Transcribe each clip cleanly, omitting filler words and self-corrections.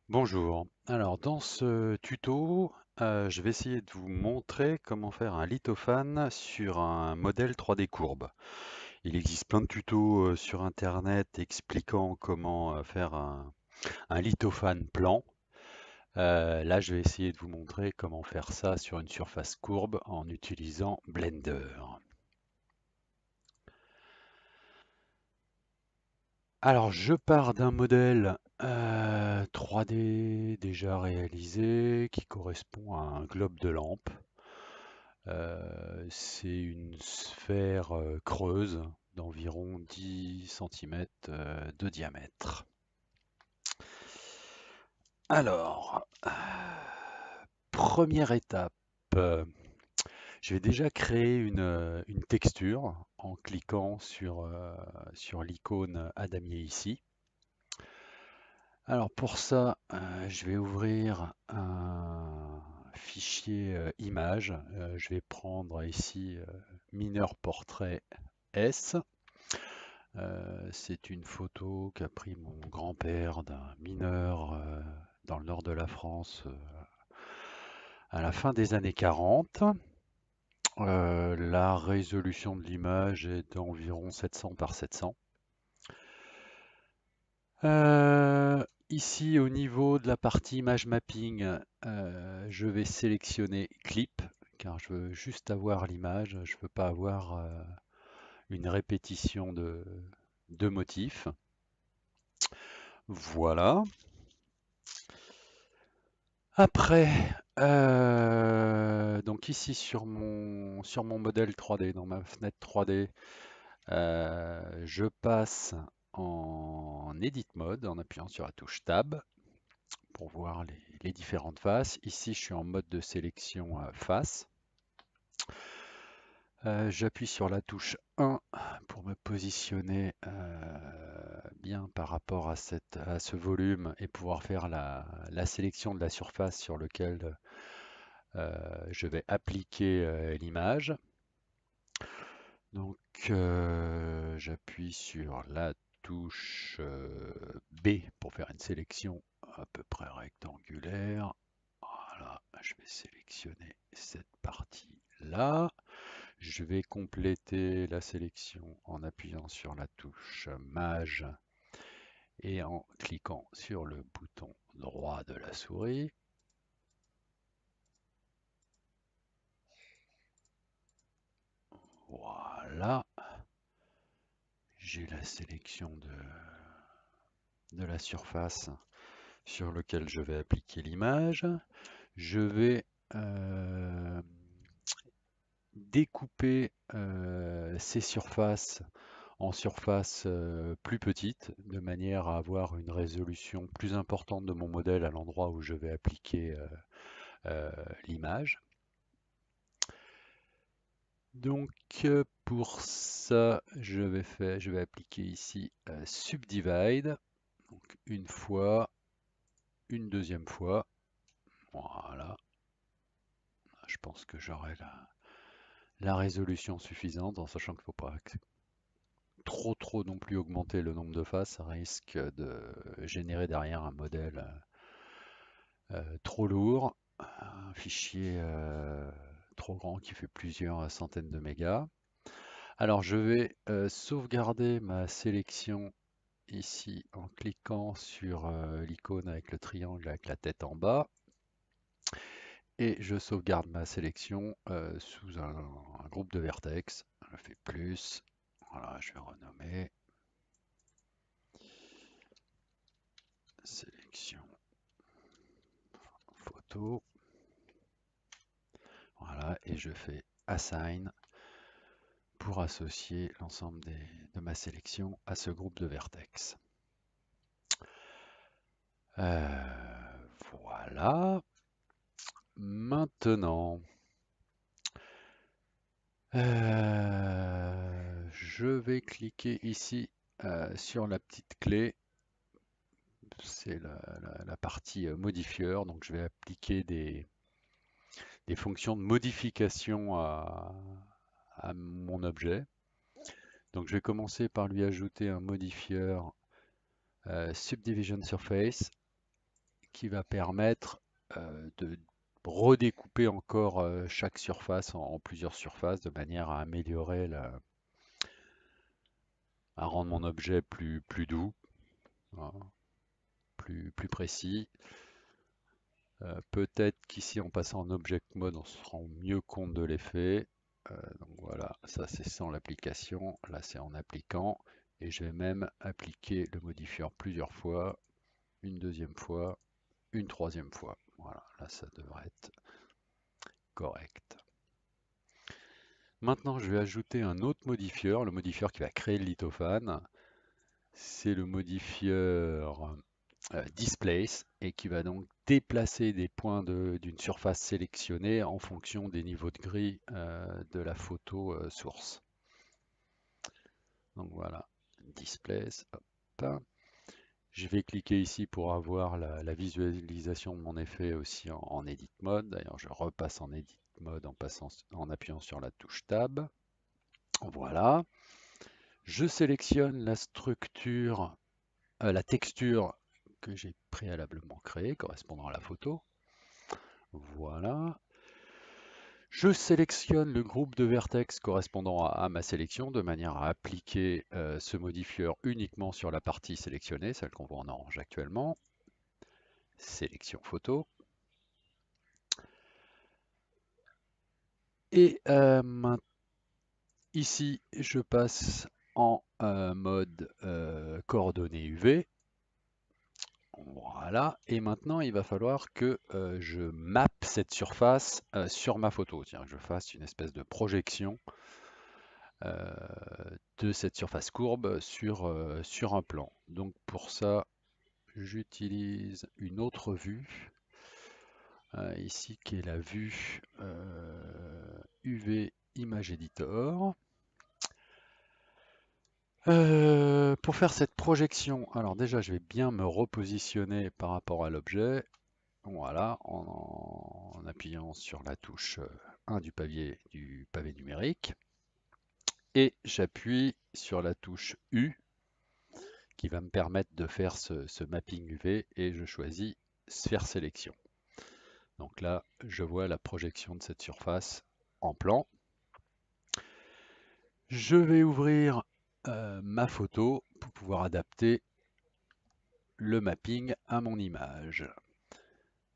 Bonjour. Alors dans ce tuto, je vais essayer de vous montrer comment faire un lithophane sur un modèle 3D courbe. Il existe plein de tutos sur internet expliquant comment faire un lithophane plan. Là, je vais essayer de vous montrer comment faire ça sur une surface courbe en utilisant Blender. Alors, je pars d'un modèle 3D déjà réalisé qui correspond à un globe de lampe. C'est une sphère creuse d'environ 10 cm de diamètre. Alors, première étape, euh, je vais déjà créer une texture en cliquant sur l'icône à damier ici. Alors pour ça, je vais ouvrir un fichier image. Je vais prendre ici mineur portrait S. C'est une photo qu'a pris mon grand-père d'un mineur dans le nord de la France à la fin des années 40. La résolution de l'image est d'environ 700 par 700. Ici, au niveau de la partie image mapping, je vais sélectionner clip, car je veux juste avoir l'image, je ne veux pas avoir une répétition de motifs. Voilà. Après, donc ici sur mon modèle 3D, dans ma fenêtre 3D, je passe en Edit Mode en appuyant sur la touche Tab pour voir les différentes faces. Ici, je suis en mode de sélection face. J'appuie sur la touche 1 pour me positionner bien par rapport à ce volume et pouvoir faire la sélection de la surface sur laquelle je vais appliquer l'image. Donc j'appuie sur la touche B pour faire une sélection à peu près rectangulaire. Voilà, je vais sélectionner cette partie-là. Je vais compléter la sélection en appuyant sur la touche Maj et en cliquant sur le bouton droit de la souris. Voilà, j'ai la sélection de la surface sur laquelle je vais appliquer l'image. Je vais découper ces surfaces en surfaces plus petites, de manière à avoir une résolution plus importante de mon modèle à l'endroit où je vais appliquer l'image. Donc pour ça, je vais appliquer ici Subdivide, donc une fois, une deuxième fois. Voilà, je pense que j'aurai la résolution suffisante, en sachant qu'il ne faut pas trop non plus augmenter le nombre de faces, ça risque de générer derrière un modèle trop lourd, un fichier trop grand qui fait plusieurs centaines de mégas. Alors je vais sauvegarder ma sélection ici en cliquant sur l'icône avec le triangle avec la tête en bas. Et je sauvegarde ma sélection sous un groupe de vertex. Je fais plus. Voilà, je vais renommer. Sélection photo. Voilà, et je fais Assign pour associer l'ensemble de ma sélection à ce groupe de vertex. Voilà. Maintenant, je vais cliquer ici sur la petite clé. C'est la partie modifieur. Donc, je vais appliquer des fonctions de modification à mon objet. Donc, je vais commencer par lui ajouter un modifieur Subdivision Surface qui va permettre de redécouper encore chaque surface en plusieurs surfaces de manière à améliorer à rendre mon objet plus doux, hein, plus précis. Peut-être qu'ici, en passant en Object Mode, on se rend mieux compte de l'effet. Donc voilà, ça c'est sans l'application, là c'est en appliquant. Et je vais même appliquer le modifieur plusieurs fois, une deuxième fois, une troisième fois. Voilà, là ça devrait être correct. Maintenant, je vais ajouter un autre modifieur, le modifieur qui va créer le lithophane. C'est le modifieur Displace et qui va donc déplacer des points d'une surface sélectionnée en fonction des niveaux de gris de la photo source. Donc voilà, Displace. Hop. Je vais cliquer ici pour avoir la visualisation de mon effet aussi en Edit Mode. D'ailleurs, je repasse en Edit Mode en appuyant sur la touche Tab. Voilà. Je sélectionne la structure, la texture que j'ai préalablement créée correspondant à la photo. Voilà. Je sélectionne le groupe de vertex correspondant à ma sélection de manière à appliquer ce modifieur uniquement sur la partie sélectionnée, celle qu'on voit en orange actuellement. Sélection photo. Et ici, je passe en mode coordonnées UV. Voilà, et maintenant il va falloir que je mappe cette surface sur ma photo. Tiens, que je fasse une espèce de projection de cette surface courbe sur un plan. Donc pour ça, j'utilise une autre vue, ici qui est la vue UV Image Editor. Pour faire cette projection, alors déjà je vais bien me repositionner par rapport à l'objet. Voilà, en appuyant sur la touche 1 du pavé numérique. Et j'appuie sur la touche U qui va me permettre de faire ce mapping UV et je choisis Sphère Sélection. Donc là, je vois la projection de cette surface en plan. Je vais ouvrir ma photo pour pouvoir adapter le mapping à mon image.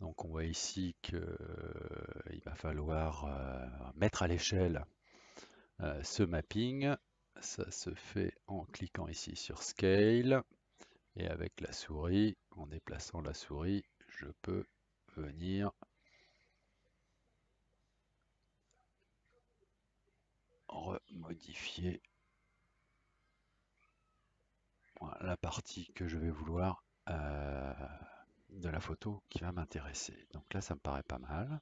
Donc on voit ici qu'il va falloir mettre à l'échelle ce mapping. Ça se fait en cliquant ici sur Scale et avec la souris, en déplaçant la souris, je peux venir remodifier voilà, la partie que je vais vouloir de la photo qui va m'intéresser. Donc là, ça me paraît pas mal.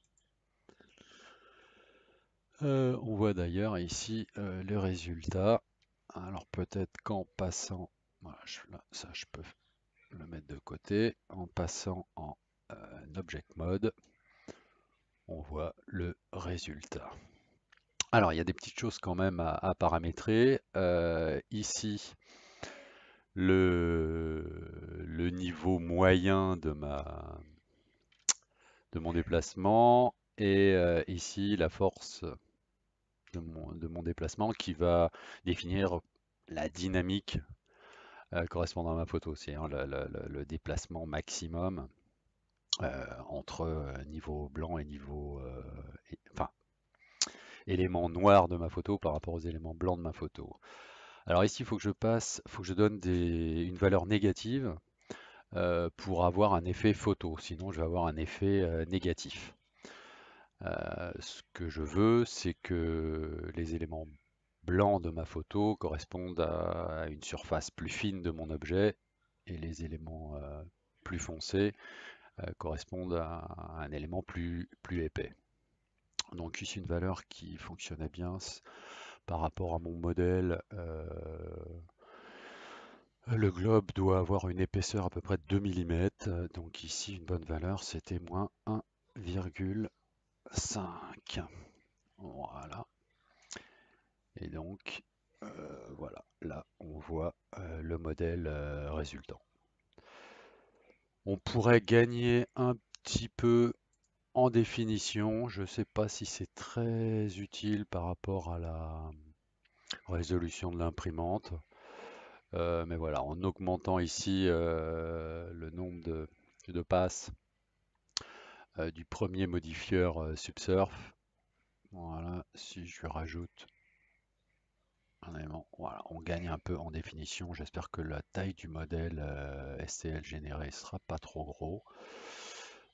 On voit d'ailleurs ici le résultat. Alors peut-être qu'en passant, voilà, ça je peux le mettre de côté, en passant en Object Mode, on voit le résultat. Alors il y a des petites choses quand même à paramétrer. Ici, le niveau moyen de mon déplacement et ici la force de mon déplacement qui va définir la dynamique correspondant à ma photo, c'est-à-dire le déplacement maximum entre niveau blanc et niveau enfin élément noir de ma photo par rapport aux éléments blancs de ma photo. Alors ici, il faut que je donne une valeur négative pour avoir un effet photo, sinon je vais avoir un effet négatif. Ce que je veux, c'est que les éléments blancs de ma photo correspondent à une surface plus fine de mon objet et les éléments plus foncés correspondent à un élément plus épais. Donc ici une valeur qui fonctionnait bien par rapport à mon modèle. Le globe doit avoir une épaisseur à peu près de 2 mm. Donc ici une bonne valeur c'était moins 1,5. Voilà. Et donc voilà, là on voit le modèle résultant. On pourrait gagner un petit peu en définition. Je ne sais pas si c'est très utile par rapport à la résolution de l'imprimante. Mais voilà, en augmentant ici le nombre de passes du premier modifieur Subsurf, voilà, si je lui rajoute un élément, voilà, on gagne un peu en définition. J'espère que la taille du modèle STL généré sera pas trop gros.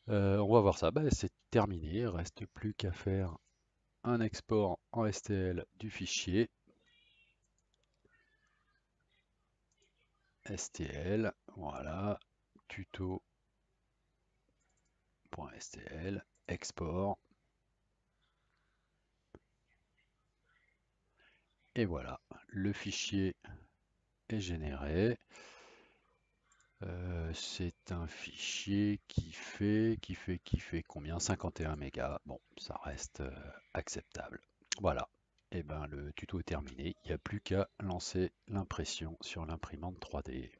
On va voir ça. Ben, c'est terminé. Il ne reste plus qu'à faire un export en STL du fichier. STL, voilà, tuto.stl, export. Et voilà, le fichier est généré. C'est un fichier qui fait combien? 51 mégas. Bon, ça reste acceptable. Voilà. Et ben le tuto est terminé. Il n'y a plus qu'à lancer l'impression sur l'imprimante 3D.